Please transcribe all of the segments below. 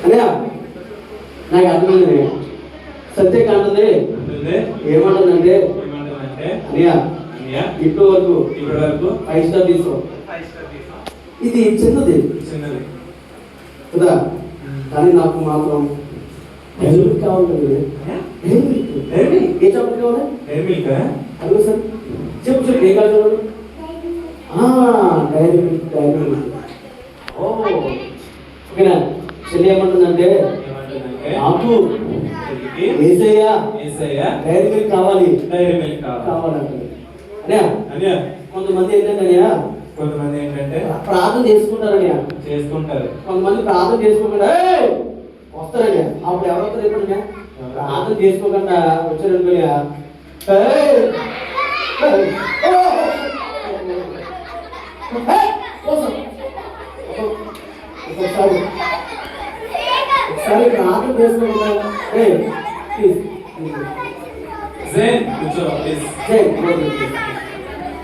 అనే నాకు అర్థమైంది. సత్యకాంతది ఏమంటుందంటే అనియా ఇప్పటి వరకు 5 స్టార్ తీసుకో. ఇది చిన్నది కదా, కానీ నాకు మాత్రం హెల్ప్ కావాలి. ఏ చాక్లెట్ కావాలి? అడుగు సార్, చెప్పు చెప్పు ఏ కావాలి? Dairy milk. ఓకేనా? చెల్లి ఏమంటుందంటే నాకు ఏసయ్యా డైరీ మిల్క్ కావాలి కావాలంటే. అనే కొంతమంది ఏంటంటే ప్రార్థన చేసుకుంటారని కొంతమంది ప్రార్థన చేసుకోకుండా వస్తారని. అప్పుడు ఎవరొస్తారు? ఎప్పుడైనా ప్రార్థన చేసుకోకుండా వచ్చారనుకోయా ఒకసారి ప్రార్థన చేసుకోకుండా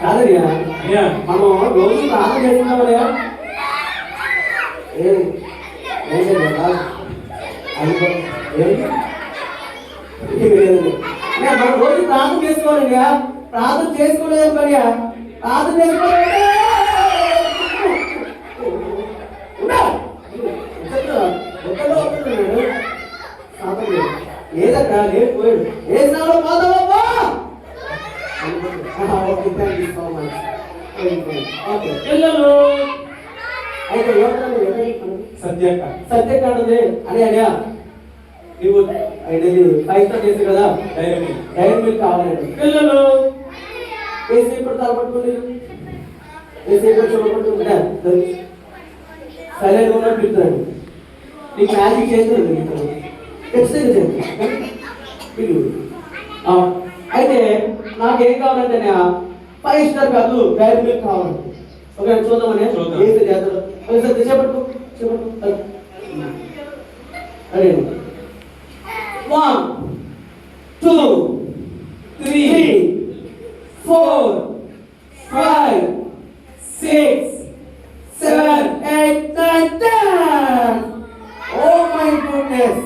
కాదయ్యా, మనం రోజు ప్రార్థన చేసుకున్నామయ్యా. మనం రోజు ప్రార్థన చేసుకోవాలయ్యా. ప్రార్థన చేసుకోలేదు పనియా, ప్రార్థన చేసుకోవాలి. ఏదక్క లేదు పోయాడు. ఏ స్థానంలో పోతావా? పిల్లలు అయితే సత్యకాండది అని అడియా నువ్వు 5 స్టార్ చేసి కదా డైరీ మిల్క్ కావాలండి. పిల్లలు ఏసేపు తలపట్టుకుని సరైన ఉన్నట్టు చెప్తాడు. నీకు మ్యాజిక్ చేస్తాడు ఖచ్చితంగా చేస్తాడు. అయితే నాకేం కావాలంటే 5 స్టార్ కాదు డైరీ మిల్క్ కావాలి. ఓకే చూద్దామని చేస్తాడు. చెప్పట్టు అదే 1 2 3 4 5 6 7 8 9 10. Oh my goodness.